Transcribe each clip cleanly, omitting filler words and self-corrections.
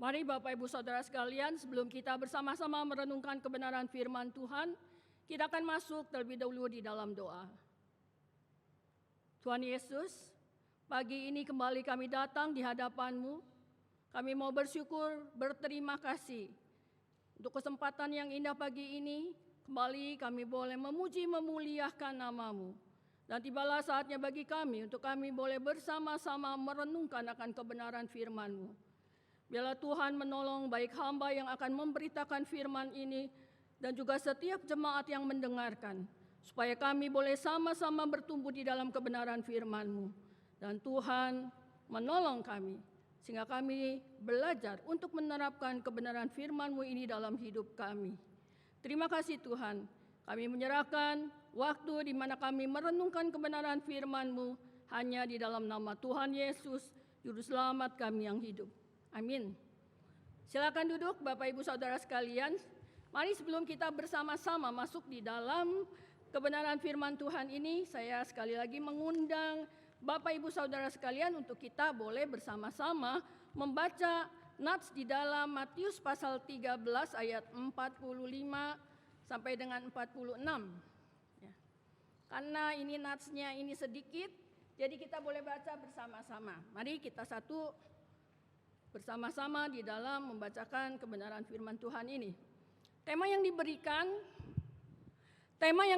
Mari Bapak Ibu Saudara sekalian, sebelum kita bersama-sama merenungkan kebenaran firman Tuhan, kita akan masuk terlebih dahulu di dalam doa. Tuhan Yesus, pagi ini kembali kami datang di hadapan-Mu. Kami mau bersyukur, berterima kasih untuk kesempatan yang indah pagi ini. Kembali kami boleh memuji, memuliakan nama-Mu. Dan tibalah saatnya bagi kami untuk kami boleh bersama-sama merenungkan akan kebenaran firman-Mu. Biarlah Tuhan menolong baik hamba yang akan memberitakan firman ini dan juga setiap jemaat yang mendengarkan, supaya kami boleh sama-sama bertumbuh di dalam kebenaran firman-Mu. Dan Tuhan menolong kami, sehingga kami belajar untuk menerapkan kebenaran firman-Mu ini dalam hidup kami. Terima kasih Tuhan, kami menyerahkan waktu di mana kami merenungkan kebenaran firman-Mu hanya di dalam nama Tuhan Yesus, Juru Selamat kami yang hidup. Amin. Silakan duduk Bapak Ibu Saudara sekalian. Mari sebelum kita bersama-sama masuk di dalam kebenaran firman Tuhan ini, saya sekali lagi mengundang Bapak Ibu Saudara sekalian untuk kita boleh bersama-sama membaca nats di dalam Matius pasal 13 ayat 45 sampai dengan 46. Ya. Karena ini natsnya ini sedikit, jadi kita boleh baca bersama-sama. Mari kita bersama-sama di dalam membacakan kebenaran firman Tuhan ini. Tema yang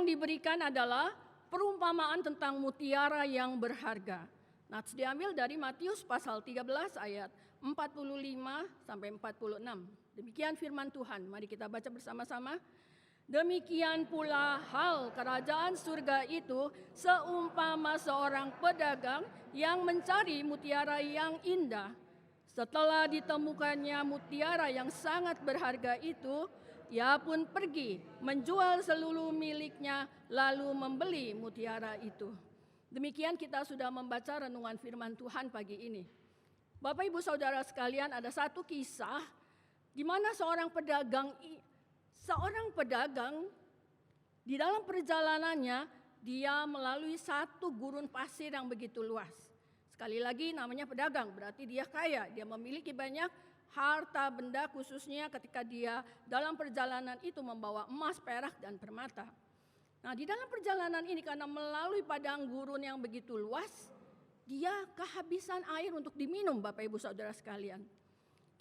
diberikan adalah perumpamaan tentang mutiara yang berharga. Nats diambil dari Matius pasal 13 ayat 45 sampai 46. Demikian firman Tuhan. Mari kita baca bersama-sama. Demikian pula hal kerajaan surga itu seumpama seorang pedagang yang mencari mutiara yang indah. Setelah ditemukannya mutiara yang sangat berharga itu, ia pun pergi menjual seluruh miliknya lalu membeli mutiara itu. Demikian kita sudah membaca renungan firman Tuhan pagi ini. Bapak Ibu Saudara sekalian, ada satu kisah di mana seorang pedagang di dalam perjalanannya dia melalui satu gurun pasir yang begitu luas. Sekali lagi namanya pedagang, berarti dia kaya, dia memiliki banyak harta benda khususnya ketika dia dalam perjalanan itu membawa emas, perak, dan permata. Nah di dalam perjalanan ini karena melalui padang gurun yang begitu luas, dia kehabisan air untuk diminum Bapak Ibu Saudara sekalian.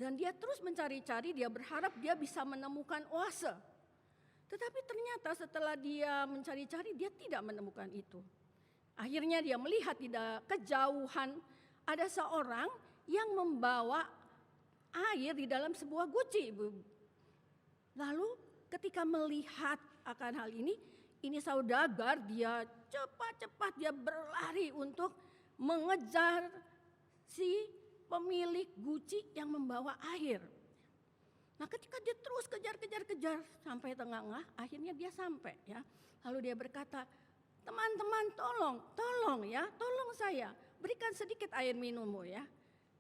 Dan dia terus mencari-cari, dia berharap dia bisa menemukan oase. Tetapi ternyata setelah dia mencari-cari, dia tidak menemukan itu. Akhirnya dia melihat di kejauhan ada seorang yang membawa air di dalam sebuah guci. Lalu ketika melihat akan hal ini saudagar dia cepat-cepat dia berlari untuk mengejar si pemilik guci yang membawa air. Nah ketika dia terus kejar sampai tengah, akhirnya dia sampai ya. Lalu dia berkata, teman-teman tolong saya, berikan sedikit air minummu ya.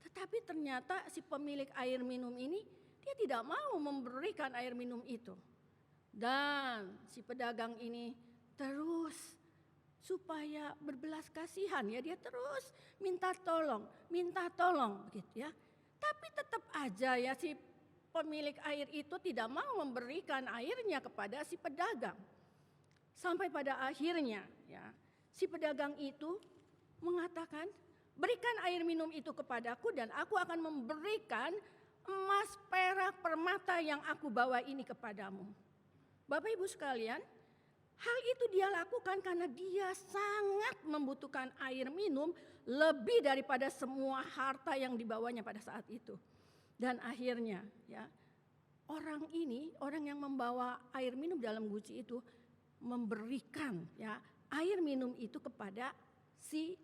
Tetapi ternyata si pemilik air minum ini, dia tidak mau memberikan air minum itu. Dan si pedagang ini terus supaya berbelas kasihan ya, dia terus minta tolong begitu ya. Tapi tetap aja ya si pemilik air itu tidak mau memberikan airnya kepada si pedagang. Sampai pada akhirnya ya, si pedagang itu mengatakan, berikan air minum itu kepadaku dan aku akan memberikan emas, perak, permata yang aku bawa ini kepadamu. Bapak Ibu sekalian, hal itu dia lakukan karena dia sangat membutuhkan air minum lebih daripada semua harta yang dibawanya pada saat itu. Dan akhirnya ya, orang yang membawa air minum dalam guci itu memberikan ya air minum itu kepada si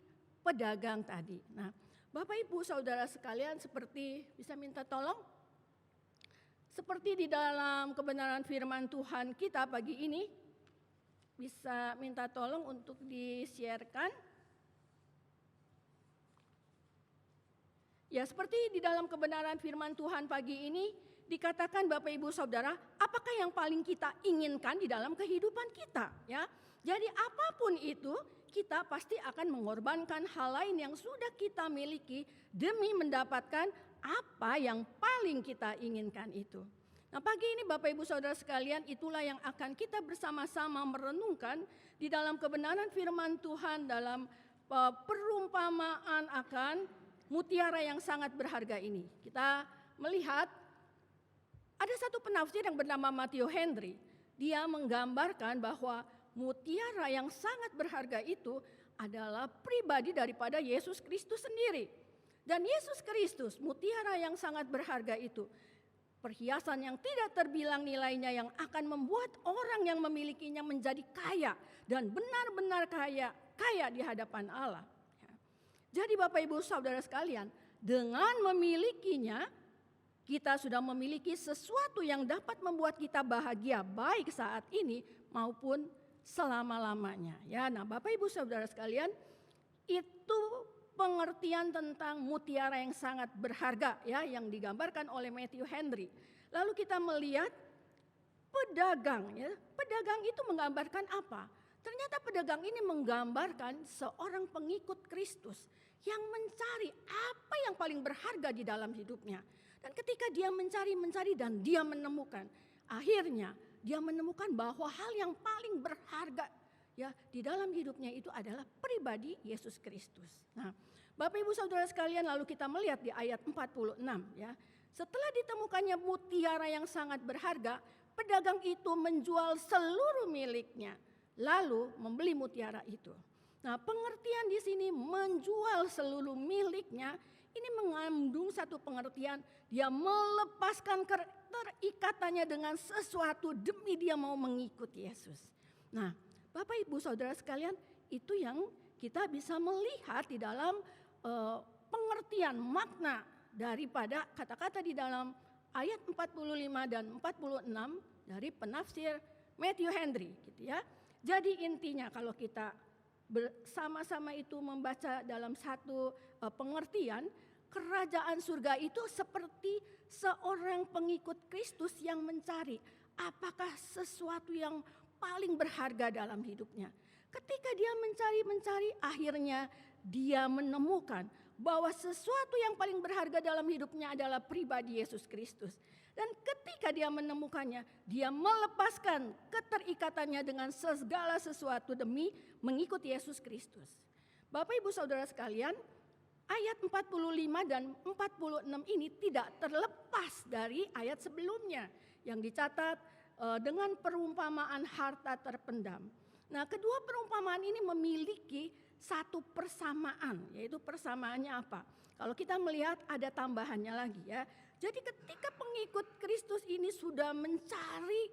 pedagang tadi. Nah, Bapak Ibu Saudara sekalian, seperti bisa minta tolong seperti di dalam kebenaran firman Tuhan kita pagi ini, bisa minta tolong untuk di-sharekan. Ya, seperti di dalam kebenaran firman Tuhan pagi ini dikatakan Bapak Ibu Saudara, apakah yang paling kita inginkan di dalam kehidupan kita ya. Jadi apapun itu kita pasti akan mengorbankan hal lain yang sudah kita miliki demi mendapatkan apa yang paling kita inginkan itu. Nah, pagi ini Bapak Ibu Saudara sekalian, itulah yang akan kita bersama-sama merenungkan di dalam kebenaran firman Tuhan dalam perumpamaan akan mutiara yang sangat berharga ini. Kita melihat ada satu penafsir yang bernama Matthew Henry. Dia menggambarkan bahwa mutiara yang sangat berharga itu adalah pribadi daripada Yesus Kristus sendiri. Dan Yesus Kristus, mutiara yang sangat berharga itu, perhiasan yang tidak terbilang nilainya yang akan membuat orang yang memilikinya menjadi kaya dan benar-benar kaya di hadapan Allah. Jadi Bapak Ibu Saudara sekalian, dengan memilikinya kita sudah memiliki sesuatu yang dapat membuat kita bahagia baik saat ini maupun selama-lamanya. Ya, nah Bapak Ibu Saudara sekalian, itu pengertian tentang mutiara yang sangat berharga ya yang digambarkan oleh Matthew Henry. Lalu kita melihat pedagang ya. Pedagang itu menggambarkan apa? Ternyata pedagang ini menggambarkan seorang pengikut Kristus yang mencari apa yang paling berharga di dalam hidupnya. Dan ketika dia mencari dan dia menemukan, akhirnya dia menemukan bahwa hal yang paling berharga ya di dalam hidupnya itu adalah pribadi Yesus Kristus. Nah, Bapak Ibu Saudara sekalian, lalu kita melihat di ayat 46 ya. Setelah ditemukannya mutiara yang sangat berharga, pedagang itu menjual seluruh miliknya lalu membeli mutiara itu. Nah, pengertian di sini menjual seluruh miliknya ini mengandung satu pengertian dia melepaskan keterikatannya dengan sesuatu demi dia mau mengikuti Yesus. Nah, Bapak Ibu Saudara sekalian, itu yang kita bisa melihat di dalam pengertian makna daripada kata-kata di dalam ayat 45 dan 46 dari penafsir Matthew Henry gitu ya. Jadi intinya kalau kita bersama-sama itu membaca dalam satu pengertian, kerajaan surga itu seperti seorang pengikut Kristus yang mencari apakah sesuatu yang paling berharga dalam hidupnya. Ketika dia mencari, akhirnya dia menemukan bahwa sesuatu yang paling berharga dalam hidupnya adalah pribadi Yesus Kristus. Dan ketika dia menemukannya, dia melepaskan keterikatannya dengan segala sesuatu demi mengikuti Yesus Kristus. Bapak Ibu Saudara sekalian, ayat 45 dan 46 ini tidak terlepas dari ayat sebelumnya yang dicatat dengan perumpamaan harta terpendam. Nah, kedua perumpamaan ini memiliki satu persamaan, yaitu persamaannya apa? Kalau kita melihat ada tambahannya lagi ya. Jadi ketika pengikut Kristus ini sudah mencari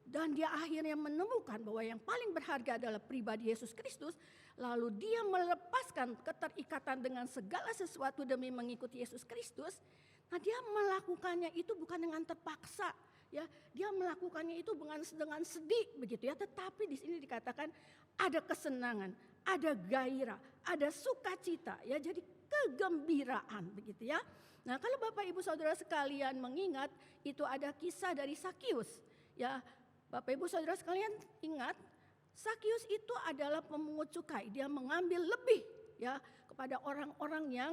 dan dia akhirnya menemukan bahwa yang paling berharga adalah pribadi Yesus Kristus, lalu dia melepaskan keterikatan dengan segala sesuatu demi mengikuti Yesus Kristus. Nah, dia melakukannya itu bukan dengan terpaksa. Ya, dia melakukannya itu dengan sedih begitu ya, tetapi di sini dikatakan ada kesenangan, ada gairah, ada sukacita ya, jadi kegembiraan begitu ya. Nah, kalau Bapak Ibu Saudara sekalian mengingat itu ada kisah dari Sakius ya. Bapak Ibu Saudara sekalian ingat Sakius itu adalah pemungut cukai, dia mengambil lebih ya kepada orang-orang yang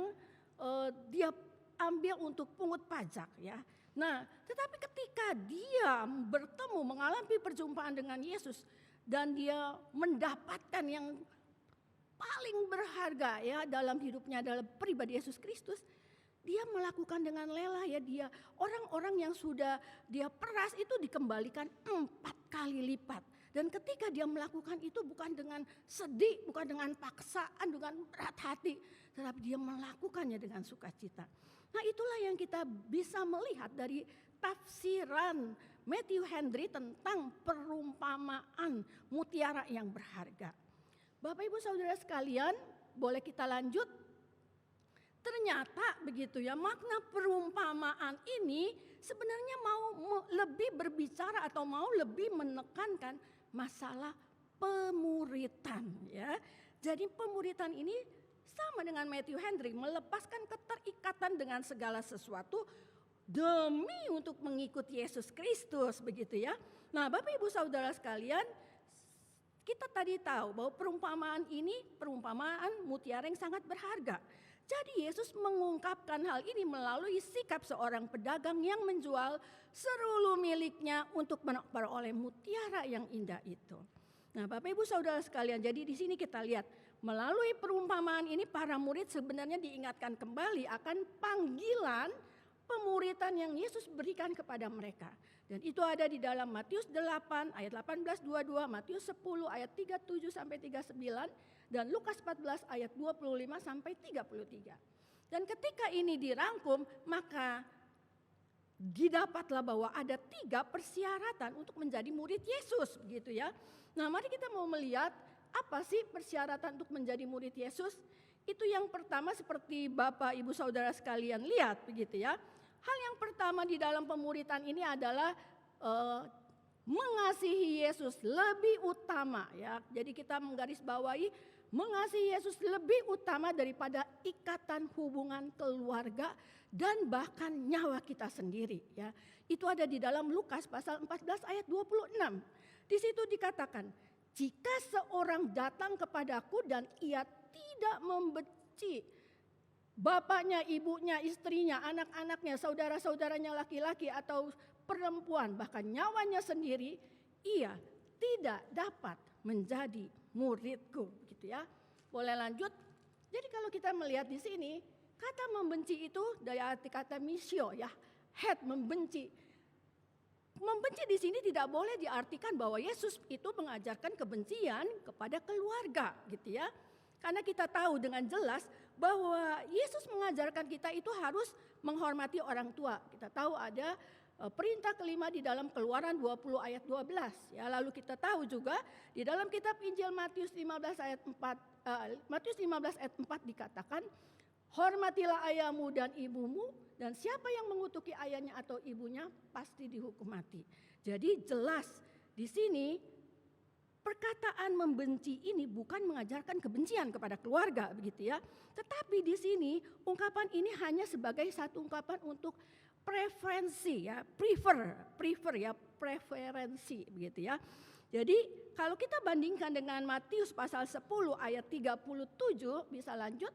dia ambil untuk pungut pajak ya. Nah, tetapi ketika dia bertemu, mengalami perjumpaan dengan Yesus dan dia mendapatkan yang paling berharga ya dalam hidupnya adalah pribadi Yesus Kristus, dia melakukan dengan lelah ya, dia orang-orang yang sudah dia peras itu dikembalikan 4 kali lipat. Dan ketika dia melakukan itu bukan dengan sedih, bukan dengan paksaan, dengan berat hati, tetapi dia melakukannya dengan sukacita. Nah, itulah yang kita bisa melihat dari tafsiran Matthew Henry tentang perumpamaan mutiara yang berharga. Bapak Ibu Saudara sekalian, boleh kita lanjut? Ternyata begitu ya, makna perumpamaan ini sebenarnya mau lebih berbicara atau mau lebih menekankan masalah pemuritan ya. Jadi pemuritan ini sama dengan Matthew Henry, melepaskan keterikatan dengan segala sesuatu demi untuk mengikuti Yesus Kristus begitu ya. Nah, Bapak Ibu Saudara sekalian, kita tadi tahu bahwa perumpamaan ini perumpamaan mutiara yang sangat berharga. Jadi Yesus mengungkapkan hal ini melalui sikap seorang pedagang yang menjual seluruh miliknya untuk memperoleh mutiara yang indah itu. Nah, Bapak Ibu Saudara sekalian, jadi di sini kita lihat melalui perumpamaan ini para murid sebenarnya diingatkan kembali akan panggilan pemuritan yang Yesus berikan kepada mereka. Dan itu ada di dalam Matius 8 ayat 18-22, Matius 10 ayat 37 sampai 39, dan Lukas 14 ayat 25 sampai 33. Dan ketika ini dirangkum, maka didapatlah bahwa ada 3 persyaratan untuk menjadi murid Yesus, begitu ya. Nah, mari kita mau melihat apa sih persyaratan untuk menjadi murid Yesus? Itu yang pertama seperti Bapak Ibu Saudara sekalian lihat, begitu ya. Hal yang pertama di dalam pemuritan ini adalah mengasihi Yesus lebih utama ya. Jadi kita menggarisbawahi mengasihi Yesus lebih utama daripada ikatan hubungan keluarga dan bahkan nyawa kita sendiri ya. Itu ada di dalam Lukas pasal 14 ayat 26. Di situ dikatakan, jika seorang datang kepadaku dan ia tidak membenci bapaknya, ibunya, istrinya, anak-anaknya, saudara-saudaranya laki-laki atau perempuan, bahkan nyawanya sendiri, ia tidak dapat menjadi muridku, gitu ya. Boleh lanjut? Jadi kalau kita melihat di sini, kata membenci itu dari arti kata misio ya, hate, membenci. Membenci di sini tidak boleh diartikan bahwa Yesus itu mengajarkan kebencian kepada keluarga, gitu ya. Karena kita tahu dengan jelas bahwa Yesus mengajarkan kita itu harus menghormati orang tua. Kita tahu ada perintah kelima di dalam Keluaran 20 ayat 12. Ya, lalu kita tahu juga di dalam kitab Injil Matius 15 ayat 4, Matius 15 ayat 4 dikatakan, hormatilah ayahmu dan ibumu, dan siapa yang mengutuki ayahnya atau ibunya pasti dihukum mati. Jadi jelas di sini perkataan membenci ini bukan mengajarkan kebencian kepada keluarga, begitu ya. Tetapi di sini ungkapan ini hanya sebagai satu ungkapan untuk preferensi ya, preferensi begitu ya. Jadi kalau kita bandingkan dengan Matius pasal 10 ayat 37, bisa lanjut.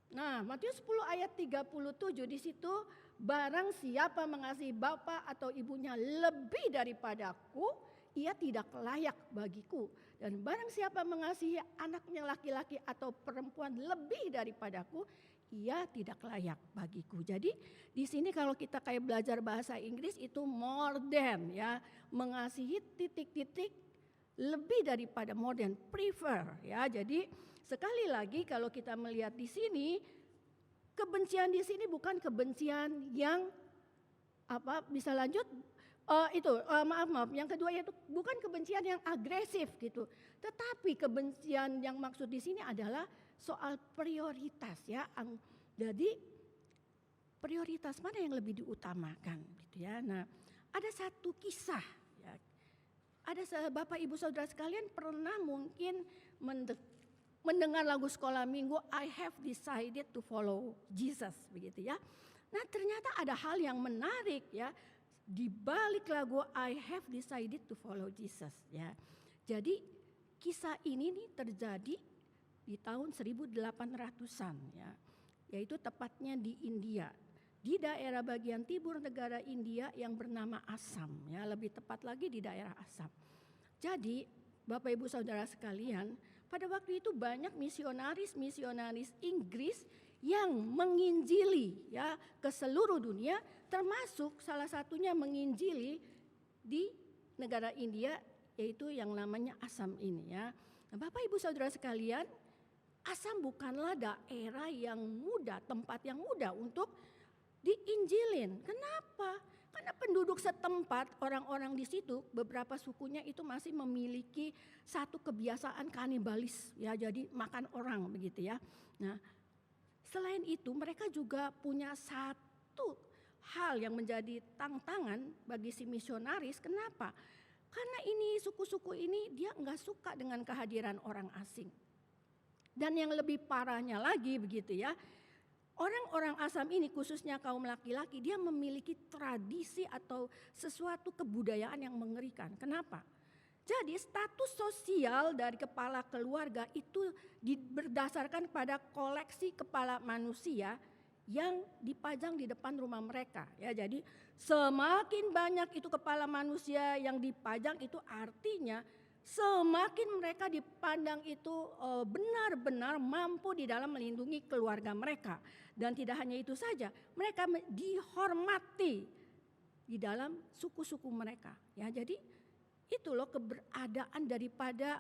Nah, Matius 10 ayat 37 di situ, barang siapa mengasihi bapa atau ibunya lebih daripadaku, ia tidak layak bagiku. Dan barang siapa mengasihi anaknya laki-laki atau perempuan lebih daripadaku, ia tidak layak bagiku. Jadi di sini kalau kita kayak belajar bahasa Inggris itu more than ya, mengasihi titik-titik lebih daripada more than, prefer ya. Jadi sekali lagi kalau kita melihat di sini, kebencian di sini bukan kebencian yang bisa lanjut. Maaf. Yang kedua yaitu bukan kebencian yang agresif gitu. Tetapi kebencian yang maksud di sini adalah soal prioritas ya. Jadi prioritas mana yang lebih diutamakan gitu ya. Nah, ada satu kisah ya. Ada Bapak Ibu Saudara sekalian pernah mungkin mendengar lagu sekolah minggu I have decided to follow Jesus begitu ya. Nah, ternyata ada hal yang menarik ya. Di balik lagu I have decided to follow Jesus ya. Jadi kisah ini nih terjadi di tahun 1800-an ya. Yaitu tepatnya di India. Di daerah bagian timur negara India yang bernama Assam ya, lebih tepat lagi di daerah Assam. Jadi Bapak Ibu Saudara sekalian, pada waktu itu banyak misionaris Inggris yang menginjili ya ke seluruh dunia, termasuk salah satunya menginjili di negara India yaitu yang namanya Assam ini ya. Nah, Bapak Ibu Saudara sekalian, Assam bukanlah daerah yang mudah, tempat yang mudah untuk diinjilin. Kenapa? Karena penduduk setempat, orang-orang di situ, beberapa sukunya itu masih memiliki satu kebiasaan kanibalis ya, jadi makan orang begitu ya. Nah, selain itu mereka juga punya satu hal yang menjadi tantangan bagi si misionaris. Kenapa? Karena ini suku-suku ini dia enggak suka dengan kehadiran orang asing. Dan yang lebih parahnya lagi begitu ya, orang-orang Assam ini khususnya kaum laki-laki dia memiliki tradisi atau sesuatu kebudayaan yang mengerikan. Kenapa? Jadi status sosial dari kepala keluarga itu berdasarkan pada koleksi kepala manusia yang dipajang di depan rumah mereka. Ya, jadi semakin banyak itu kepala manusia yang dipajang itu artinya semakin mereka dipandang itu benar-benar mampu di dalam melindungi keluarga mereka. Dan tidak hanya itu saja, mereka dihormati di dalam suku-suku mereka. Ya, jadi itu loh keberadaan daripada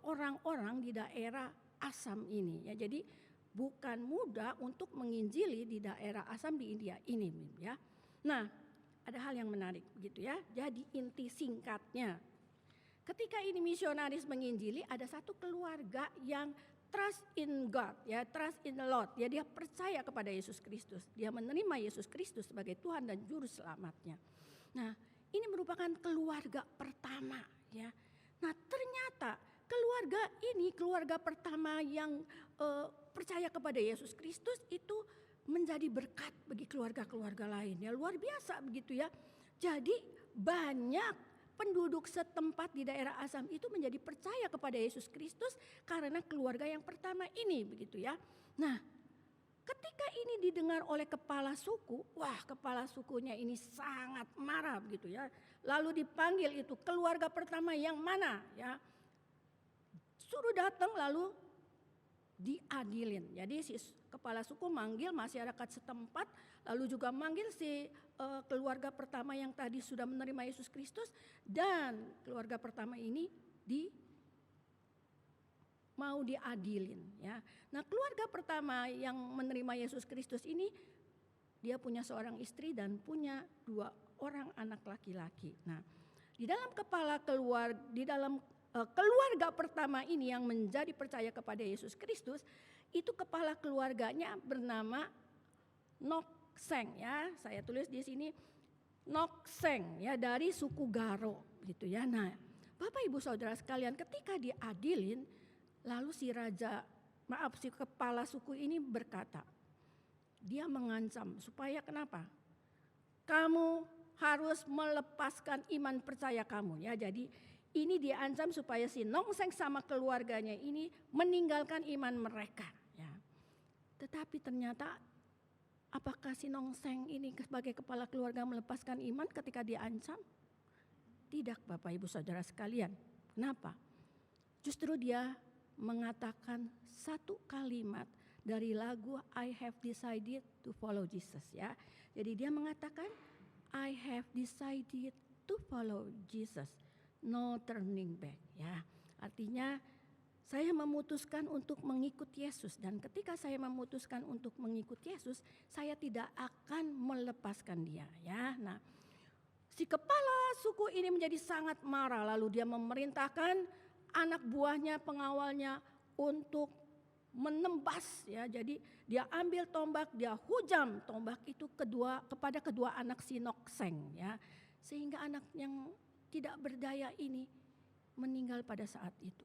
orang-orang di daerah Assam ini. Ya, jadi bukan mudah untuk menginjili di daerah Assam di India ini, ya. Nah, ada hal yang menarik begitu ya. Jadi inti singkatnya, ketika ini misionaris menginjili, ada satu keluarga yang trust in God, ya, trust in the Lord. Ya, dia percaya kepada Yesus Kristus. Dia menerima Yesus Kristus sebagai Tuhan dan juru selamatnya. Nah, ini merupakan keluarga pertama, ya. Nah, ternyata keluarga ini, keluarga pertama yang percaya kepada Yesus Kristus itu menjadi berkat bagi keluarga-keluarga lain. Ya, luar biasa begitu ya. Jadi banyak penduduk setempat di daerah Assam itu menjadi percaya kepada Yesus Kristus karena keluarga yang pertama ini begitu ya. Nah, ketika ini didengar oleh kepala suku, wah, kepala sukunya ini sangat marah begitu ya. Lalu dipanggil itu keluarga pertama yang mana ya. Suruh datang lalu diadilin. Jadi si kepala suku manggil masyarakat setempat, lalu juga manggil si keluarga pertama yang tadi sudah menerima Yesus Kristus, dan keluarga pertama ini mau diadilin ya. Nah, keluarga pertama yang menerima Yesus Kristus ini dia punya seorang istri dan punya 2 orang anak laki-laki. Nah, di dalam keluarga pertama ini yang menjadi percaya kepada Yesus Kristus, itu kepala keluarganya bernama Nokseng ya. Saya tulis di sini Nokseng ya, dari suku Garo gitu ya. Nah, Bapak Ibu Saudara sekalian, ketika diadilin, lalu si kepala suku ini berkata, dia mengancam supaya kenapa? Kamu harus melepaskan iman percaya kamu ya. Jadi ini diancam supaya si Nokseng sama keluarganya ini meninggalkan iman mereka. Ya. Tetapi ternyata apakah si Nokseng ini sebagai kepala keluarga melepaskan iman ketika diancam? Tidak, Bapak Ibu Saudara sekalian. Kenapa? Justru dia mengatakan satu kalimat dari lagu I Have Decided to Follow Jesus ya. Jadi dia mengatakan I have decided to follow Jesus. No turning back ya. Artinya saya memutuskan untuk mengikut Yesus, dan ketika saya memutuskan untuk mengikut Yesus, saya tidak akan melepaskan dia ya. Nah, si kepala suku ini menjadi sangat marah, lalu dia memerintahkan anak buahnya, pengawalnya untuk menembas ya. Jadi dia ambil tombak, dia hujam tombak itu kepada kedua anak si Nokseng ya. Sehingga anak yang tidak berdaya ini meninggal pada saat itu.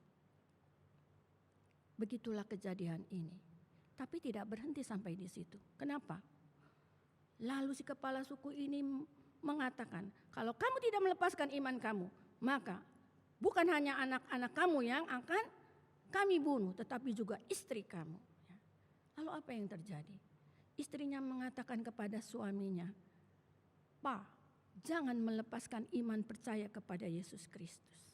Begitulah kejadian ini. Tapi tidak berhenti sampai di situ. Kenapa? Lalu si kepala suku ini mengatakan, kalau kamu tidak melepaskan iman kamu, maka bukan hanya anak-anak kamu yang akan kami bunuh, tetapi juga istri kamu. Lalu apa yang terjadi? Istrinya mengatakan kepada suaminya, "Pak, jangan melepaskan iman percaya kepada Yesus Kristus."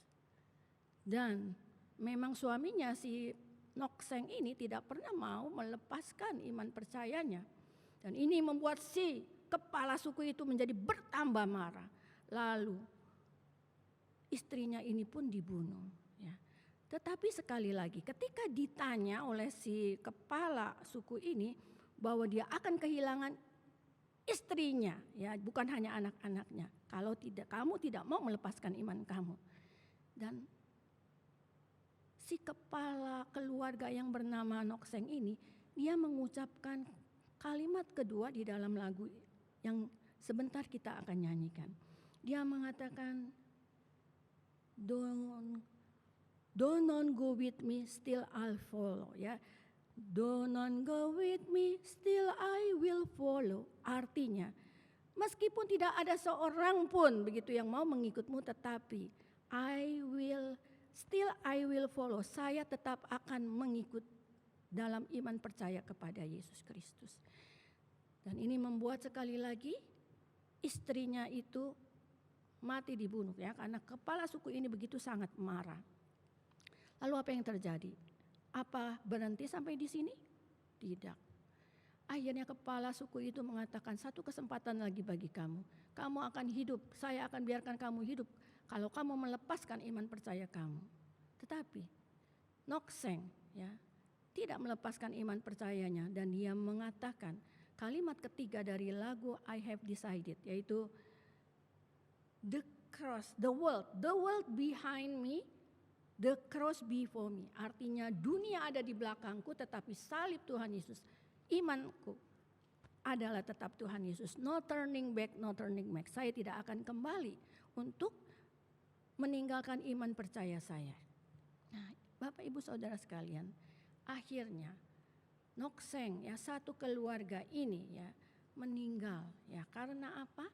Dan memang suaminya si Nokseng ini tidak pernah mau melepaskan iman percayanya. Dan ini membuat si kepala suku itu menjadi bertambah marah. Lalu istrinya ini pun dibunuh. Ya. Tetapi sekali lagi ketika ditanya oleh si kepala suku ini bahwa dia akan kehilangan istrinya, ya, bukan hanya anak-anaknya. Kalau tidak, kamu tidak mau melepaskan iman kamu. Dan si kepala keluarga yang bernama Nokseng ini, dia mengucapkan kalimat kedua di dalam lagu yang sebentar kita akan nyanyikan. Dia mengatakan, Don't go with me, still I'll follow. Ya, don't go with me, still I will follow. Artinya, meskipun tidak ada seorang pun begitu yang mau mengikutmu, tetapi I will follow. Saya tetap akan mengikut dalam iman percaya kepada Yesus Kristus. Dan ini membuat sekali lagi istrinya itu mati dibunuh ya, karena kepala suku ini begitu sangat marah. Lalu apa yang terjadi? Apa berhenti sampai di sini? Tidak. Akhirnya kepala suku itu mengatakan, satu kesempatan lagi bagi kamu. Kamu akan hidup, saya akan biarkan kamu hidup kalau kamu melepaskan iman percaya kamu. Tetapi Nokseng ya tidak melepaskan iman percayanya, dan dia mengatakan kalimat ketiga dari lagu I Have Decided, yaitu the cross, the world behind me, the cross before me. Artinya dunia ada di belakangku, tetapi salib Tuhan Yesus, imanku adalah tetap Tuhan Yesus. No turning back, no turning back. Saya tidak akan kembali untuk meninggalkan iman percaya saya. Nah, Bapak Ibu Saudara sekalian, akhirnya Nokseng ya, satu keluarga ini ya meninggal ya, karena apa?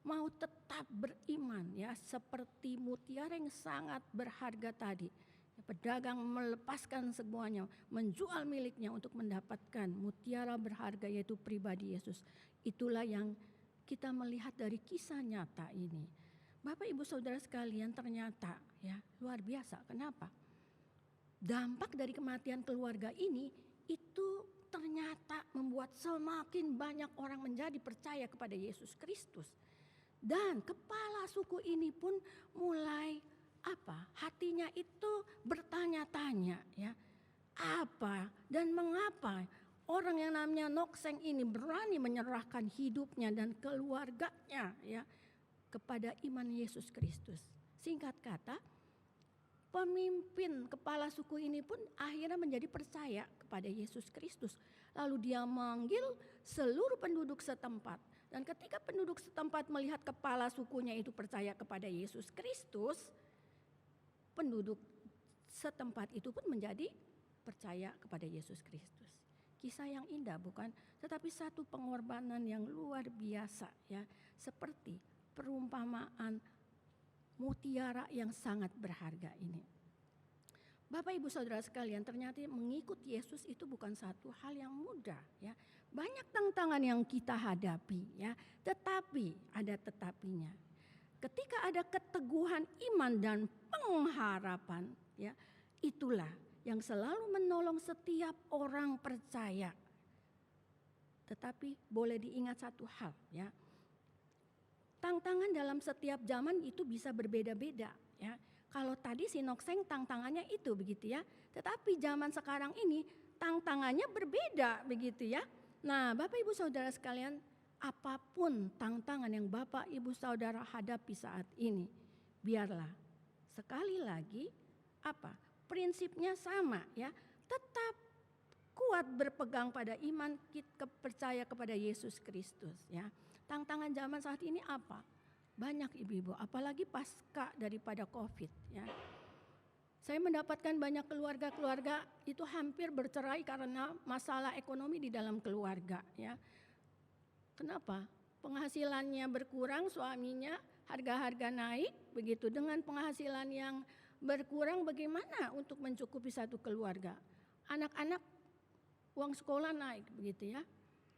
Mau tetap beriman ya, seperti mutiara yang sangat berharga tadi. Pedagang melepaskan semuanya, menjual miliknya untuk mendapatkan mutiara berharga, yaitu pribadi Yesus. Itulah yang kita melihat dari kisah nyata ini. Bapak Ibu Saudara sekalian, ternyata ya luar biasa. Kenapa? Dampak dari kematian keluarga ini itu ternyata membuat semakin banyak orang menjadi percaya kepada Yesus Kristus. Dan kepala suku ini pun mulai hatinya itu bertanya-tanya ya, apa dan mengapa orang yang namanya Nokseng ini berani menyerahkan hidupnya dan keluarganya ya kepada iman Yesus Kristus. Singkat kata, pemimpin kepala suku ini pun akhirnya menjadi percaya kepada Yesus Kristus. Lalu dia manggil seluruh penduduk setempat. Dan ketika penduduk setempat melihat kepala sukunya itu percaya kepada Yesus Kristus, penduduk setempat itu pun menjadi percaya kepada Yesus Kristus. Kisah yang indah bukan? Tetapi satu pengorbanan yang luar biasa ya, seperti perumpamaan mutiara yang sangat berharga ini. Bapak Ibu Saudara sekalian, ternyata mengikut Yesus itu bukan satu hal yang mudah ya. Banyak tantangan yang kita hadapi ya, tetapi ada tetapinya. Ketika ada keteguhan iman dan pengharapan ya, itulah yang selalu menolong setiap orang percaya. Tetapi boleh diingat satu hal ya. Tantangan dalam setiap zaman itu bisa berbeda-beda ya. Kalau tadi si Nokseng tantangannya itu begitu ya. Tetapi zaman sekarang ini tantangannya berbeda begitu ya. Nah, Bapak Ibu Saudara sekalian, apapun tantangan yang Bapak Ibu Saudara hadapi saat ini, biarlah sekali lagi prinsipnya sama ya. Tetap kuat berpegang pada iman, kita percaya kepada Yesus Kristus ya. Tantangan zaman saat ini apa? Banyak ibu-ibu, apalagi pasca daripada COVID ya. Saya mendapatkan banyak keluarga-keluarga itu hampir bercerai karena masalah ekonomi di dalam keluarga ya. Kenapa? Penghasilannya berkurang, suaminya harga-harga naik begitu. Dengan penghasilan yang berkurang, bagaimana untuk mencukupi satu keluarga? Anak-anak uang sekolah naik begitu ya.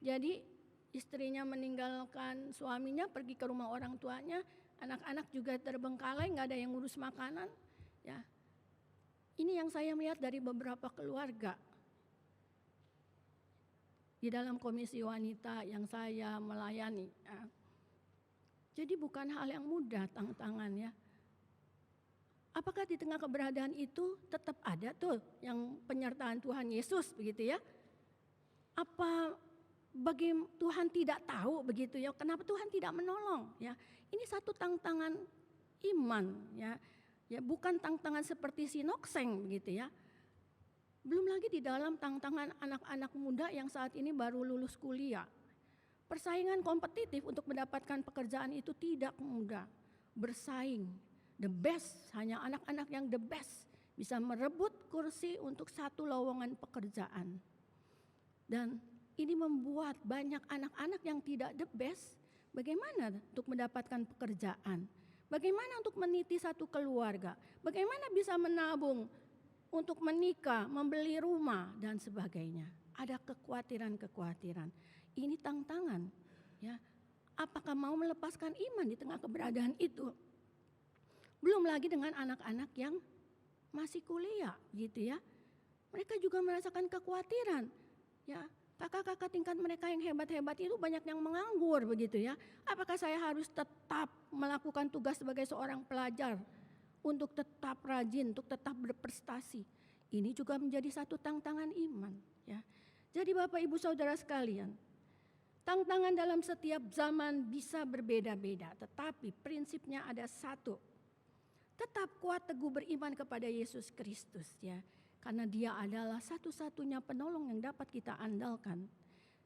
Jadi istrinya meninggalkan suaminya pergi ke rumah orang tuanya, anak-anak juga terbengkalai, nggak ada yang ngurus makanan ya. Ini yang saya lihat dari beberapa keluarga di dalam komisi wanita yang saya melayani ya. Jadi bukan hal yang mudah tantangannya. Apakah di tengah keberadaan itu tetap ada tuh yang penyertaan Tuhan Yesus begitu ya? Apa bagi Tuhan tidak tahu begitu ya? Kenapa Tuhan tidak menolong ya? Ini satu tantangan iman ya. Ya bukan tantangan seperti si Nokseng begitu ya. Belum lagi di dalam tantangan anak-anak muda yang saat ini baru lulus kuliah. Persaingan kompetitif untuk mendapatkan pekerjaan itu tidak mudah. Bersaing, the best, hanya anak-anak yang the best bisa merebut kursi untuk satu lowongan pekerjaan. Dan ini membuat banyak anak-anak yang tidak the best, bagaimana untuk mendapatkan pekerjaan? Bagaimana untuk meniti satu keluarga? Bagaimana bisa menabung untuk menikah, membeli rumah dan sebagainya? Ada kekhawatiran-kekhawatiran. Ini tantangan, ya. Apakah mau melepaskan iman di tengah keberadaan itu? Belum lagi dengan anak-anak yang masih kuliah, gitu ya. Mereka juga merasakan kekhawatiran, ya. Kakak-kakak tingkat mereka yang hebat-hebat itu banyak yang menganggur begitu ya. Apakah saya harus tetap melakukan tugas sebagai seorang pelajar untuk tetap rajin, untuk tetap berprestasi? Ini juga menjadi satu tantangan iman ya. Jadi Bapak Ibu Saudara sekalian, tantangan dalam setiap zaman bisa berbeda-beda, tetapi prinsipnya ada satu. Tetap kuat teguh beriman kepada Yesus Kristus ya. Karena dia adalah satu-satunya penolong yang dapat kita andalkan.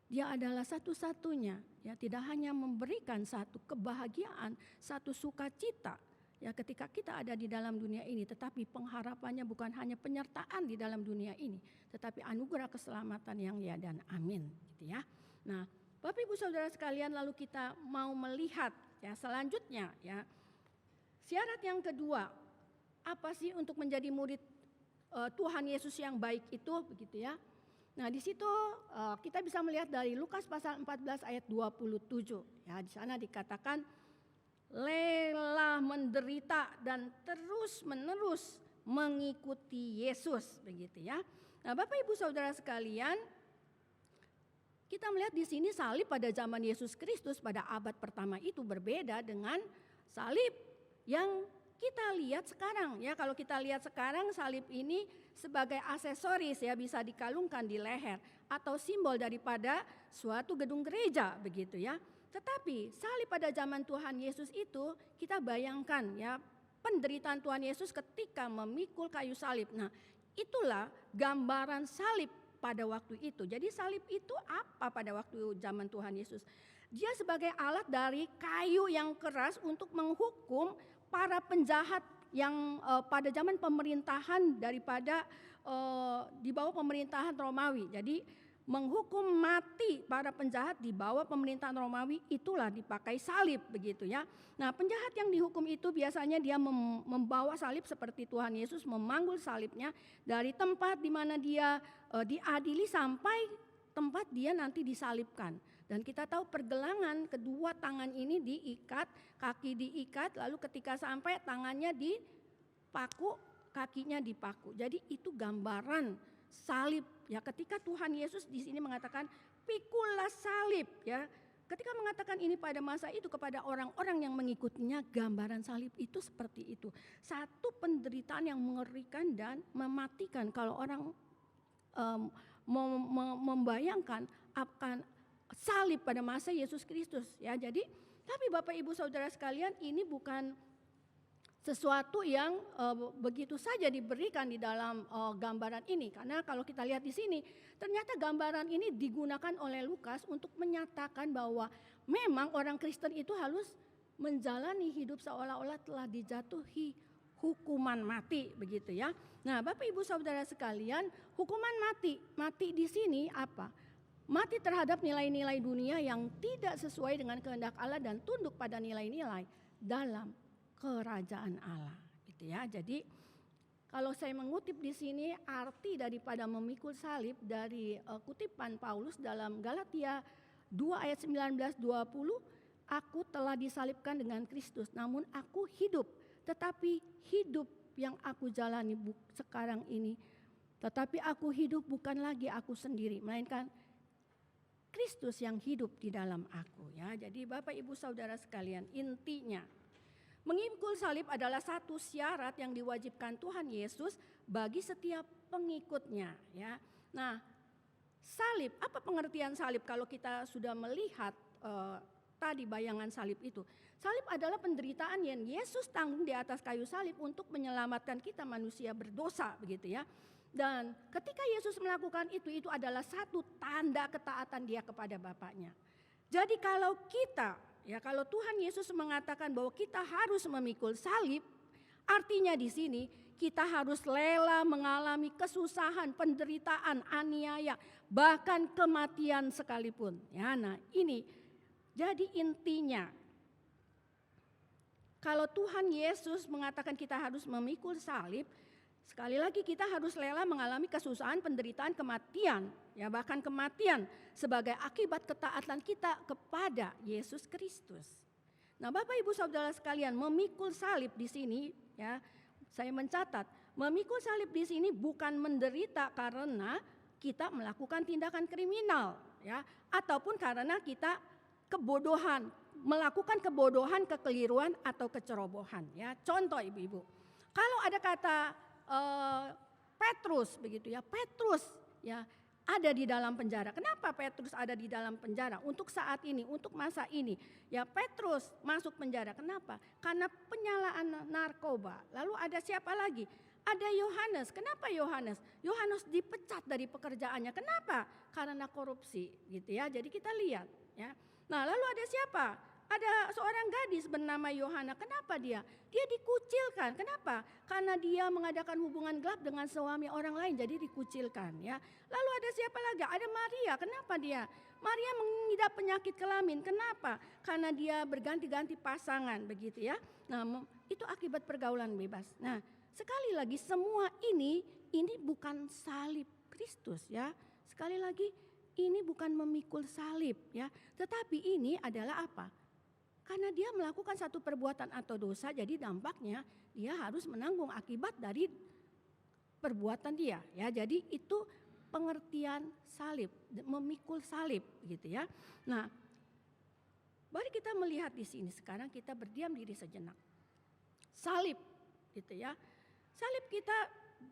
Dia adalah satu-satunya, ya, tidak hanya memberikan satu kebahagiaan, satu sukacita ya ketika kita ada di dalam dunia ini, tetapi pengharapannya bukan hanya penyertaan di dalam dunia ini, tetapi anugerah keselamatan yang ya dan amin gitu ya. Nah, Bapak Ibu Saudara sekalian, lalu kita mau melihat ya selanjutnya ya. Syarat yang kedua, apa sih untuk menjadi murid Tuhan Yesus yang baik itu begitu ya. Nah, di situ kita bisa melihat dari Lukas pasal 14 ayat 27. Ya, di sana dikatakan rela menderita dan terus-menerus mengikuti Yesus begitu ya. Nah, Bapak Ibu Saudara sekalian, kita melihat di sini salib pada zaman Yesus Kristus pada abad pertama itu berbeda dengan salib yang kita lihat sekarang ya. Kalau kita lihat sekarang, salib ini sebagai aksesoris ya, bisa dikalungkan di leher atau simbol daripada suatu gedung gereja begitu ya. Tetapi salib pada zaman Tuhan Yesus itu kita bayangkan ya, penderitaan Tuhan Yesus ketika memikul kayu salib. Nah, itulah gambaran salib pada waktu itu. Jadi salib itu apa pada waktu zaman Tuhan Yesus? Dia sebagai alat dari kayu yang keras untuk menghukum para penjahat yang pada zaman pemerintahan daripada di bawah pemerintahan Romawi. Jadi menghukum mati para penjahat di bawah pemerintahan Romawi, itulah dipakai salib begitu ya. Nah, penjahat yang dihukum itu biasanya dia membawa salib seperti Tuhan Yesus memanggul salibnya dari tempat di mana dia diadili sampai tempat dia nanti disalibkan. Dan kita tahu pergelangan kedua tangan ini diikat, kaki diikat, lalu ketika sampai tangannya dipaku, kakinya dipaku. Jadi itu gambaran salib ya. Ketika Tuhan Yesus di sini mengatakan pikulah salib ya. Ketika mengatakan ini pada masa itu kepada orang-orang yang mengikutinya, gambaran salib itu seperti itu. Satu penderitaan yang mengerikan dan mematikan kalau orang membayangkan akan salib pada masa Yesus Kristus ya. Jadi tapi Bapak Ibu Saudara sekalian, ini bukan sesuatu yang begitu saja diberikan di dalam gambaran ini, karena kalau kita lihat di sini ternyata gambaran ini digunakan oleh Lukas untuk menyatakan bahwa memang orang Kristen itu harus menjalani hidup seolah-olah telah dijatuhi hukuman mati begitu ya. Nah, Bapak Ibu Saudara sekalian, hukuman mati di sini apa? Mati terhadap nilai-nilai dunia yang tidak sesuai dengan kehendak Allah dan tunduk pada nilai-nilai dalam kerajaan Allah, gitu ya. Jadi kalau saya mengutip di sini arti daripada memikul salib dari kutipan Paulus dalam Galatia 2 ayat 19-20, aku telah disalibkan dengan Kristus, namun aku hidup, tetapi hidup yang aku jalani sekarang ini, tetapi aku hidup bukan lagi aku sendiri, melainkan Kristus yang hidup di dalam aku ya. Jadi Bapak Ibu Saudara sekalian, intinya mengikul salib adalah satu syarat yang diwajibkan Tuhan Yesus bagi setiap pengikutnya ya. Nah, salib, apa pengertian salib kalau kita sudah melihat tadi bayangan salib itu? Salib adalah penderitaan yang Yesus tanggung di atas kayu salib untuk menyelamatkan kita manusia berdosa begitu ya. Dan ketika Yesus melakukan itu adalah satu tanda ketaatan dia kepada Bapaknya. Jadi kalau kita, ya kalau Tuhan Yesus mengatakan bahwa kita harus memikul salib, artinya di sini kita harus rela mengalami kesusahan, penderitaan, aniaya, bahkan kematian sekalipun. Ya, nah ini jadi intinya. Kalau Tuhan Yesus mengatakan kita harus memikul salib, sekali lagi kita harus rela mengalami kesusahan, penderitaan, kematian, ya bahkan kematian sebagai akibat ketaatan kita kepada Yesus Kristus. Nah, Bapak Ibu Saudara sekalian, memikul salib di sini, ya, saya mencatat, memikul salib di sini bukan menderita karena kita melakukan tindakan kriminal, ya, ataupun karena kita kebodohan, melakukan kebodohan, kekeliruan atau kecerobohan, ya. Contoh ibu-ibu, kalau ada kata Petrus begitu ya, Petrus ya ada di dalam penjara. Kenapa Petrus ada di dalam penjara? Untuk saat ini, untuk masa ini, ya Petrus masuk penjara. Kenapa? Karena penyalaan narkoba. Lalu ada siapa lagi? Ada Yohanes. Kenapa Yohanes? Yohanes dipecat dari pekerjaannya. Kenapa? Karena korupsi, gitu ya. Jadi kita lihat, ya. Nah, lalu ada siapa? Ada seorang gadis bernama Yohana. Kenapa dia? Dia dikucilkan. Kenapa? Karena dia mengadakan hubungan gelap dengan suami orang lain, jadi dikucilkan, ya. Lalu ada siapa lagi? Ada Maria. Kenapa dia? Maria mengidap penyakit kelamin. Kenapa? Karena dia berganti-ganti pasangan, begitu ya. Nah, itu akibat pergaulan bebas. Nah, sekali lagi semua ini bukan salib Kristus, ya. Sekali lagi ini bukan memikul salib, ya. Tetapi ini adalah apa? Karena dia melakukan satu perbuatan atau dosa, jadi dampaknya dia harus menanggung akibat dari perbuatan dia, ya. Jadi itu pengertian salib, memikul salib, gitu ya. Nah, mari kita melihat di sini sekarang, kita berdiam diri sejenak. Salib, gitu ya. Salib kita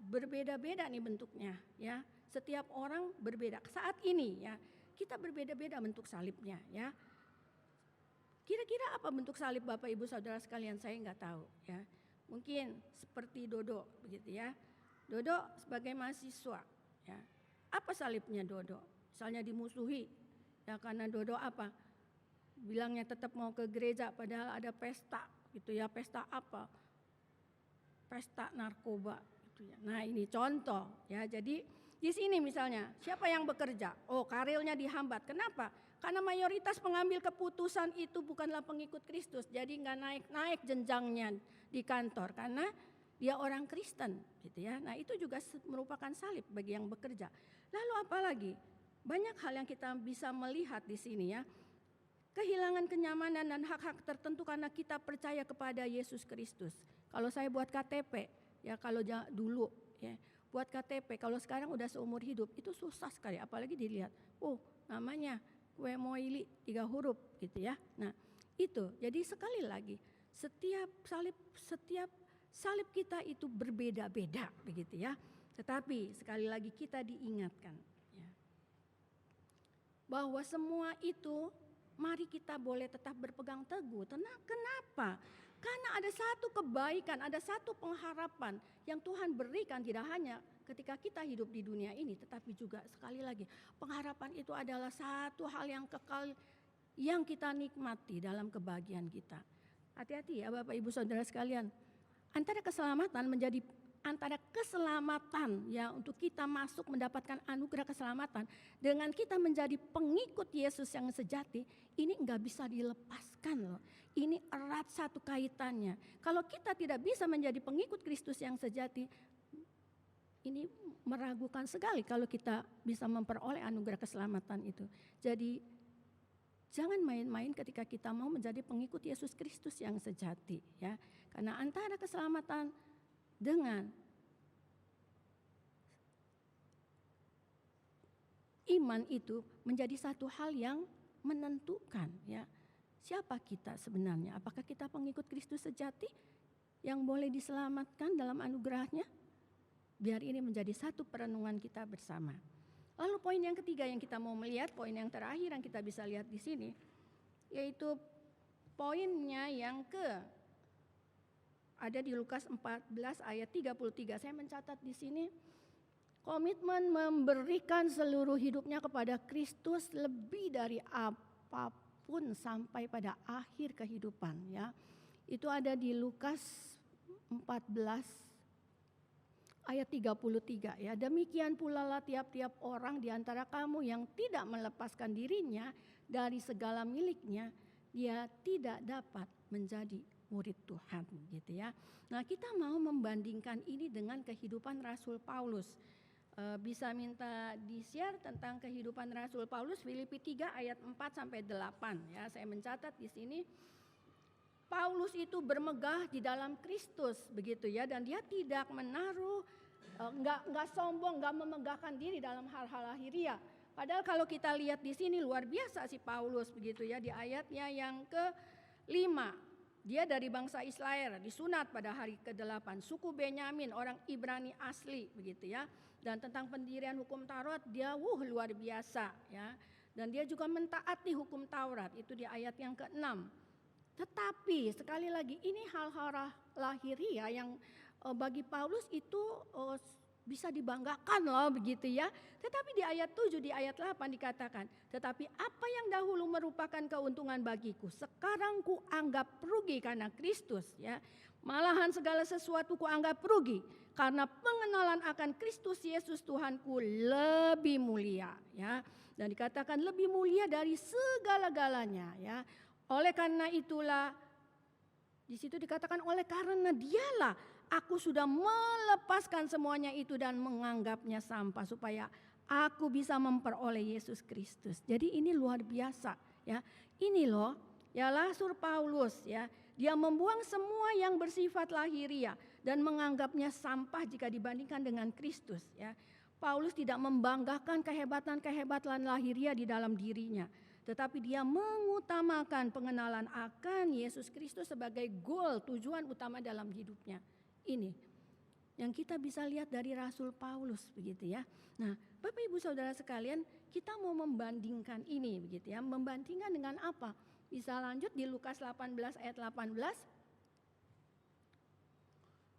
berbeda-beda nih bentuknya, ya. Setiap orang berbeda. Saat ini ya, kita berbeda-beda bentuk salibnya, ya. Kira-kira apa bentuk salib Bapak Ibu Saudara sekalian, saya nggak tahu, ya. Mungkin seperti Dodo begitu ya. Dodo sebagai mahasiswa, ya. Apa salibnya Dodo? Misalnya dimusuhi, ya, karena Dodo apa? Bilangnya tetap mau ke gereja padahal ada pesta gitu ya. Pesta apa? Pesta narkoba gitu ya. Nah, ini contoh, ya. Jadi di sini misalnya siapa yang bekerja? Oh, karirnya dihambat. Kenapa? Karena mayoritas pengambil keputusan itu bukanlah pengikut Kristus. Jadi nggak naik-naik jenjangnya di kantor karena dia orang Kristen, gitu ya. Nah, itu juga merupakan salib bagi yang bekerja. Lalu apa lagi? Banyak hal yang kita bisa melihat di sini, ya. Kehilangan kenyamanan dan hak-hak tertentu karena kita percaya kepada Yesus Kristus. Kalau saya buat KTP, ya kalau dulu, ya, buat KTP, kalau sekarang udah seumur hidup itu susah sekali, apalagi dilihat, oh namanya Kue Moili 3 huruf gitu ya. Nah, itu jadi sekali lagi setiap salib kita itu berbeda-beda begitu ya. Tetapi sekali lagi kita diingatkan, ya, bahwa semua itu mari kita boleh tetap berpegang teguh. Kenapa? Karena ada satu kebaikan, ada satu pengharapan yang Tuhan berikan tidak hanya ketika kita hidup di dunia ini, tetapi juga sekali lagi pengharapan itu adalah satu hal yang kekal yang kita nikmati dalam kebahagiaan kita. Hati-hati ya Bapak Ibu Saudara sekalian, antara keselamatan ya untuk kita masuk mendapatkan anugerah keselamatan dengan kita menjadi pengikut Yesus yang sejati, ini enggak bisa dilepaskan loh. Ini erat satu kaitannya. Kalau kita tidak bisa menjadi pengikut Kristus yang sejati, ini meragukan sekali kalau kita bisa memperoleh anugerah keselamatan itu. Jadi jangan main-main ketika kita mau menjadi pengikut Yesus Kristus yang sejati, ya. Karena antara keselamatan dengan iman itu menjadi satu hal yang menentukan, ya. Siapa kita sebenarnya? Apakah kita pengikut Kristus sejati yang boleh diselamatkan dalam anugerahnya? Biar ini menjadi satu perenungan kita bersama. Lalu poin yang ketiga yang kita mau melihat, poin yang terakhir yang kita bisa lihat di sini, yaitu poinnya yang ada di Lukas 14 ayat 33. Saya mencatat di sini, komitmen memberikan seluruh hidupnya kepada Kristus lebih dari apapun sampai pada akhir kehidupan, ya. Itu ada di Lukas 14 ayat 33, ya. Demikian pula lah tiap-tiap orang di antara kamu yang tidak melepaskan dirinya dari segala miliknya, dia tidak dapat menjadi murid Tuhan gitu ya. Nah, kita mau membandingkan ini dengan kehidupan Rasul Paulus. Bisa minta di-share tentang kehidupan Rasul Paulus, Filipi 3 ayat 4 sampai 8 ya. Saya mencatat di sini. Paulus itu bermegah di dalam Kristus begitu ya, dan dia tidak menaruh, nggak sombong, nggak memegahkan diri dalam hal-hal lahiriah. Padahal kalau kita lihat di sini luar biasa si Paulus begitu ya, di ayatnya yang ke-5. Dia dari bangsa Israel, disunat pada hari ke-8, suku Benyamin, orang Ibrani asli begitu ya. Dan tentang pendirian hukum Taurat dia luar biasa ya. Dan dia juga mentaati hukum Taurat, itu di ayat yang ke-6. Tetapi sekali lagi ini hal-hal lahiriah yang bagi Paulus itu bisa dibanggakan loh begitu ya. Tetapi di ayat 7, di ayat 8 dikatakan, tetapi apa yang dahulu merupakan keuntungan bagiku, sekarang ku anggap rugi karena Kristus ya. Malahan segala sesuatu ku anggap rugi karena pengenalan akan Kristus Yesus Tuhanku lebih mulia ya. Dan dikatakan lebih mulia dari segala-galanya ya. Oleh karena itulah, di situ dikatakan oleh karena dialah aku sudah melepaskan semuanya itu dan menganggapnya sampah supaya aku bisa memperoleh Yesus Kristus. Jadi ini luar biasa ya. Ini loh ya Rasul Paulus ya. Dia membuang semua yang bersifat lahiriah dan menganggapnya sampah jika dibandingkan dengan Kristus ya. Paulus tidak membanggakan kehebatan-kehebatan lahiriah di dalam dirinya. Tetapi dia mengutamakan pengenalan akan Yesus Kristus sebagai goal, tujuan utama dalam hidupnya. Ini yang kita bisa lihat dari Rasul Paulus begitu ya. Nah, Bapak Ibu Saudara sekalian, kita mau membandingkan ini begitu ya. Membandingkan dengan apa? Bisa lanjut di Lukas 18 ayat 18.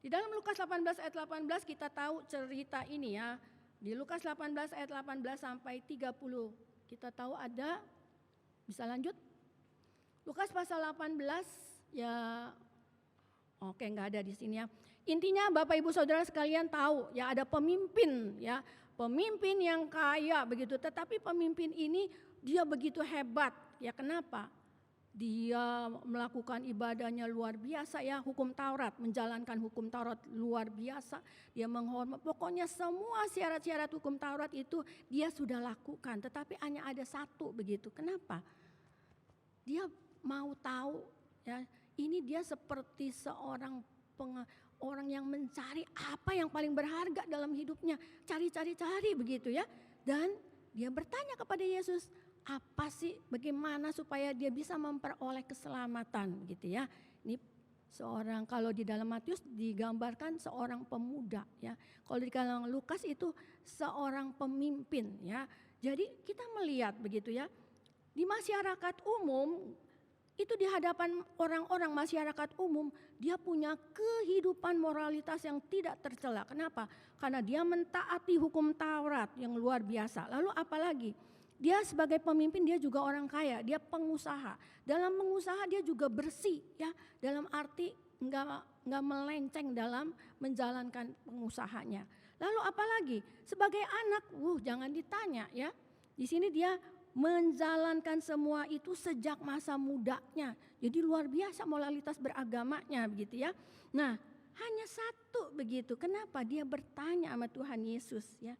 Di dalam Lukas 18 ayat 18 kita tahu cerita ini ya. Di Lukas 18 ayat 18 sampai 30 kita tahu ada. Bisa lanjut? Lukas pasal 18 ya. Oke, enggak ada di sini ya. Intinya Bapak Ibu Saudara sekalian tahu ya, ada pemimpin ya. Pemimpin yang kaya begitu, tetapi pemimpin ini dia begitu hebat. Ya kenapa? Dia melakukan ibadahnya luar biasa ya, hukum Taurat, menjalankan hukum Taurat luar biasa. Dia menghormat, pokoknya semua syarat-syarat hukum Taurat itu dia sudah lakukan. Tetapi hanya ada satu begitu. Kenapa? Dia mau tahu ya, ini dia seperti seorang orang yang mencari apa yang paling berharga dalam hidupnya. Cari begitu ya. Dan dia bertanya kepada Yesus, apa sih, bagaimana supaya dia bisa memperoleh keselamatan gitu ya. Ini seorang, kalau di dalam Matius digambarkan seorang pemuda ya. Kalau di dalam Lukas itu seorang pemimpin ya. Jadi kita melihat begitu ya. Di masyarakat umum itu, di hadapan orang-orang masyarakat umum, dia punya kehidupan moralitas yang tidak tercela. Kenapa? Karena dia mentaati hukum Taurat yang luar biasa. Lalu apalagi? Dia sebagai pemimpin, dia juga orang kaya, dia pengusaha. Dalam pengusaha dia juga bersih ya, dalam arti enggak melenceng dalam menjalankan pengusahanya. Lalu apalagi? Sebagai anak, jangan ditanya ya. Di sini dia menjalankan semua itu sejak masa mudanya. Jadi luar biasa moralitas beragamanya begitu ya. Nah, hanya satu begitu. Kenapa? Dia bertanya sama Tuhan Yesus ya.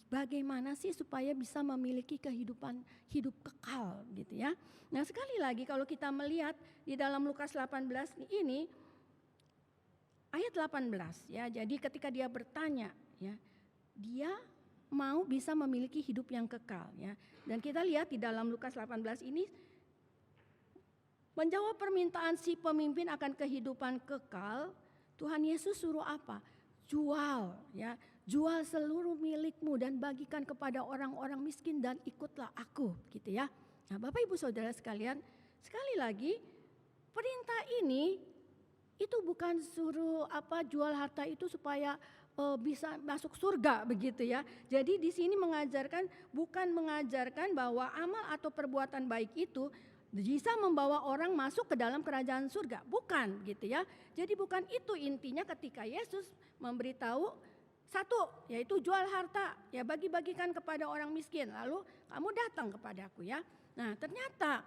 Bagaimana sih supaya bisa memiliki kehidupan hidup kekal gitu ya. Nah, sekali lagi kalau kita melihat di dalam Lukas 18 ini ayat 18 ya. Jadi ketika dia bertanya ya, dia mau bisa memiliki hidup yang kekal ya. Dan kita lihat di dalam Lukas 18 ini menjawab permintaan si pemimpin akan kehidupan kekal, Tuhan Yesus suruh apa? Jual ya, jual seluruh milikmu dan bagikan kepada orang-orang miskin dan ikutlah aku gitu ya. Nah, Bapak Ibu Saudara sekalian, sekali lagi perintah ini itu bukan suruh jual harta itu supaya bisa masuk surga begitu ya. Jadi di sini bukan mengajarkan bahwa amal atau perbuatan baik itu bisa membawa orang masuk ke dalam kerajaan surga, bukan gitu ya. Jadi bukan itu intinya ketika Yesus memberitahu satu, yaitu jual harta ya, bagi-bagikan kepada orang miskin, lalu kamu datang kepadaku ya. Nah, ternyata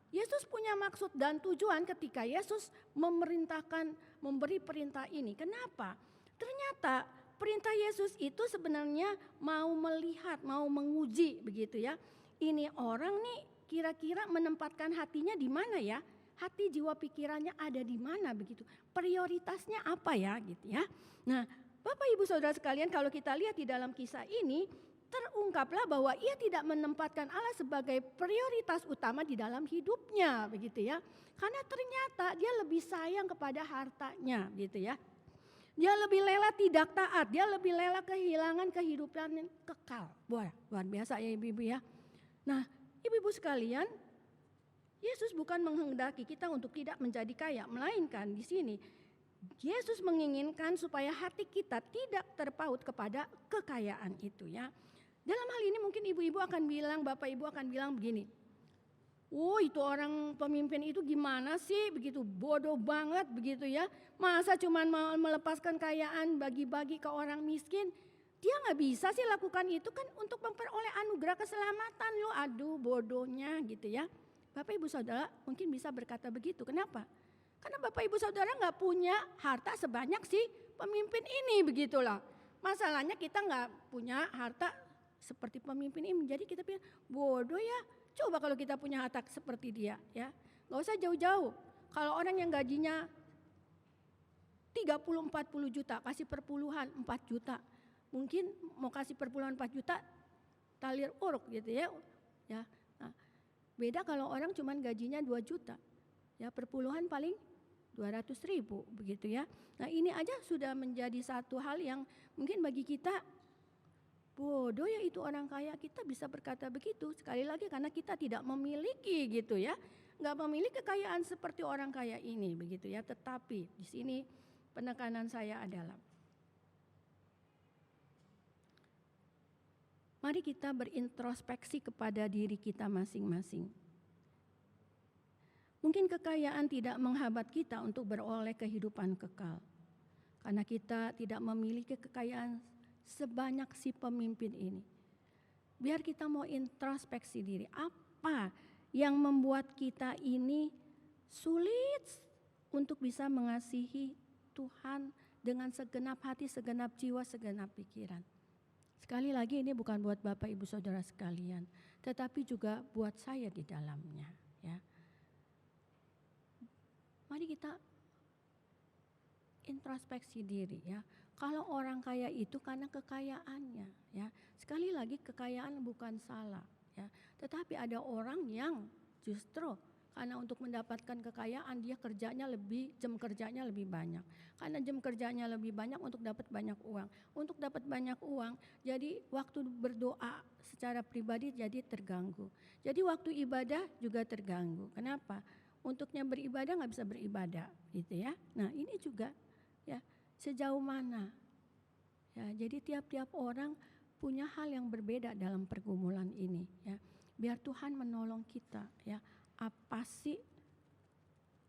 Yesus punya maksud dan tujuan ketika Yesus memberi perintah ini. Kenapa? Ternyata perintah Yesus itu sebenarnya mau melihat, mau menguji begitu ya. Ini orang nih kira-kira menempatkan hatinya di mana ya? Hati, jiwa, pikirannya ada di mana begitu? Prioritasnya apa ya gitu ya? Nah, Bapak Ibu Saudara sekalian, kalau kita lihat di dalam kisah ini terungkaplah bahwa ia tidak menempatkan Allah sebagai prioritas utama di dalam hidupnya begitu ya. Karena ternyata dia lebih sayang kepada hartanya gitu ya. Dia lebih rela tidak taat, dia lebih rela kehilangan kehidupan yang kekal. Luar biasa ya ibu-ibu ya. Nah, ibu-ibu sekalian, Yesus bukan menghendaki kita untuk tidak menjadi kaya, melainkan di sini Yesus menginginkan supaya hati kita tidak terpaut kepada kekayaan itu ya. Dalam hal ini mungkin ibu-ibu akan bilang, bapak ibu akan bilang begini. Oh, itu orang pemimpin itu gimana sih, begitu bodoh banget begitu ya. Masa cuma mau melepaskan kekayaan bagi-bagi ke orang miskin. Dia gak bisa sih lakukan itu kan untuk memperoleh anugerah keselamatan loh. Aduh bodohnya gitu ya. Bapak ibu saudara mungkin bisa berkata begitu. Kenapa? Karena bapak ibu saudara gak punya harta sebanyak si pemimpin ini begitulah. Masalahnya kita gak punya harta seperti pemimpin ini. Jadi kita pikir bodoh ya. Coba kalau kita punya harta seperti dia ya. Gak usah jauh-jauh. Kalau orang yang gajinya 30-40 juta kasih perpuluhan 4 juta. Mungkin mau kasih perpuluhan 4 juta talir uruk gitu ya. Nah, beda kalau orang cuman gajinya 2 juta. Ya perpuluhan paling 200.000 begitu ya. Nah ini aja sudah menjadi satu hal yang mungkin bagi kita bodoh ya itu orang kaya. Kita bisa berkata begitu sekali lagi karena kita tidak memiliki gitu ya. Gak memiliki kekayaan seperti orang kaya ini begitu ya. Tetapi di sini penekanan saya adalah mari kita berintrospeksi kepada diri kita masing-masing. Mungkin kekayaan tidak menghambat kita untuk beroleh kehidupan kekal. Karena kita tidak memiliki kekayaan sebanyak si pemimpin ini. Biar kita mau introspeksi diri. Apa yang membuat kita ini sulit untuk bisa mengasihi Tuhan dengan segenap hati, segenap jiwa, segenap pikiran. Sekali lagi ini bukan buat Bapak Ibu Saudara sekalian, tetapi juga buat saya di dalamnya ya. Mari kita introspeksi diri ya. Kalau orang kaya itu karena kekayaannya ya. Sekali lagi kekayaan bukan salah ya. Tetapi ada orang yang justru karena untuk mendapatkan kekayaan dia jam kerjanya lebih banyak. Karena jam kerjanya lebih banyak untuk dapat banyak uang. Untuk dapat banyak uang jadi waktu berdoa secara pribadi jadi terganggu. Jadi waktu ibadah juga terganggu. Kenapa? Untuknya beribadah gak bisa beribadah gitu ya. Nah ini juga ya sejauh mana. Ya, jadi tiap-tiap orang punya hal yang berbeda dalam pergumulan ini ya. Biar Tuhan menolong kita ya. Apa sih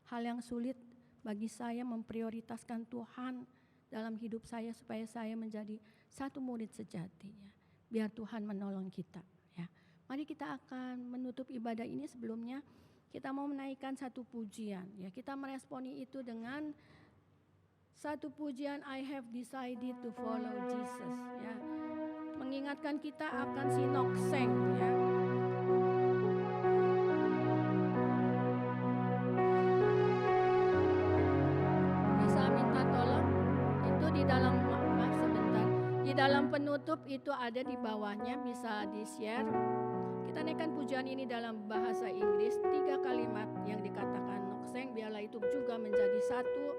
hal yang sulit bagi saya memprioritaskan Tuhan dalam hidup saya supaya saya menjadi satu murid sejati ya. Biar Tuhan menolong kita ya. Mari kita akan menutup ibadah ini. Sebelumnya kita mau menaikkan satu pujian ya. Kita meresponi itu dengan satu pujian I have decided to follow Jesus ya. Mengingatkan kita akan si Nokseng ya. Dalam penutup itu ada di bawahnya bisa di-share. Kita naikkan pujian ini dalam bahasa Inggris 3 kalimat yang dikatakan Nokseng. Biarlah itu juga menjadi satu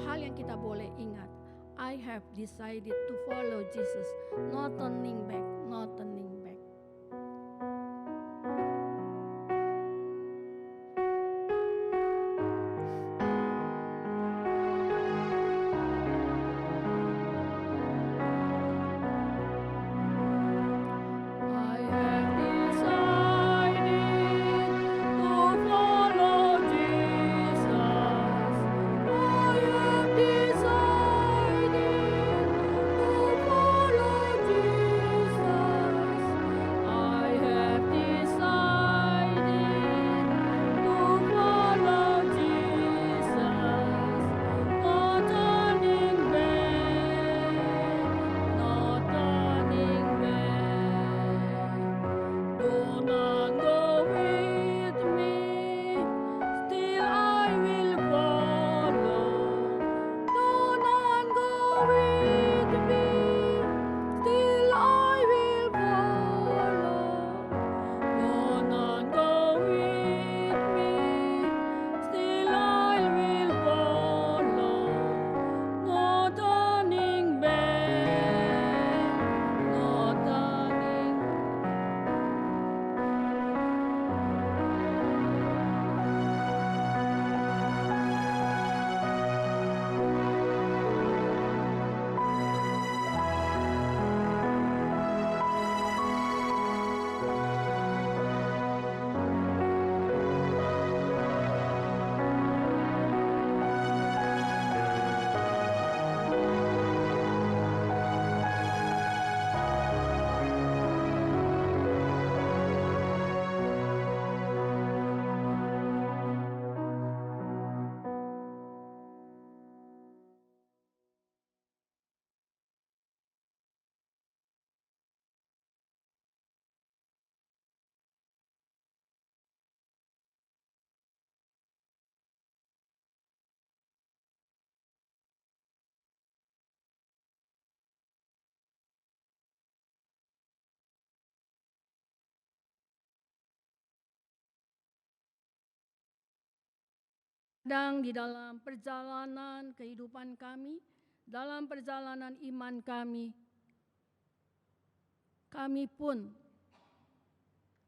hal yang kita boleh ingat. I have decided to follow Jesus, no turning back, no turning back. Kadang di dalam perjalanan kehidupan kami, dalam perjalanan iman kami pun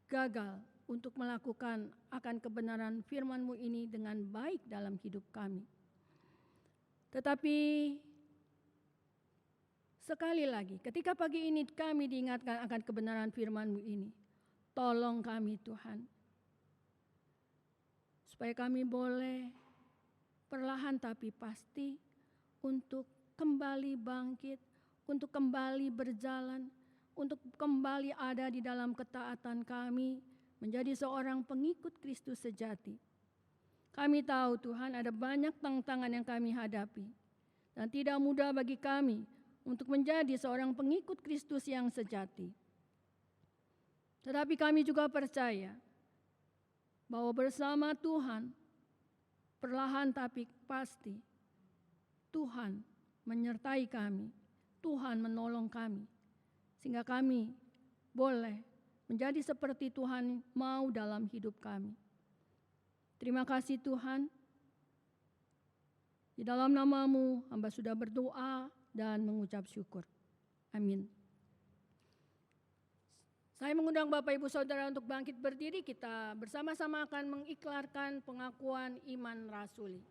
gagal untuk melakukan akan kebenaran firman-Mu ini dengan baik dalam hidup kami. Tetapi sekali lagi, ketika pagi ini kami diingatkan akan kebenaran firman-Mu ini, tolong kami Tuhan, supaya kami boleh perlahan tapi pasti untuk kembali bangkit, untuk kembali berjalan, untuk kembali ada di dalam ketaatan kami, menjadi seorang pengikut Kristus sejati. Kami tahu Tuhan ada banyak tantangan yang kami hadapi, dan tidak mudah bagi kami untuk menjadi seorang pengikut Kristus yang sejati. Tetapi kami juga percaya bahwa bersama Tuhan, perlahan tapi pasti, Tuhan menyertai kami, Tuhan menolong kami, sehingga kami boleh menjadi seperti Tuhan mau dalam hidup kami. Terima kasih Tuhan. Di dalam nama-Mu, hamba sudah berdoa dan mengucap syukur. Amin. Saya mengundang Bapak Ibu Saudara untuk bangkit berdiri, kita bersama-sama akan mengiklarkan pengakuan iman rasuli.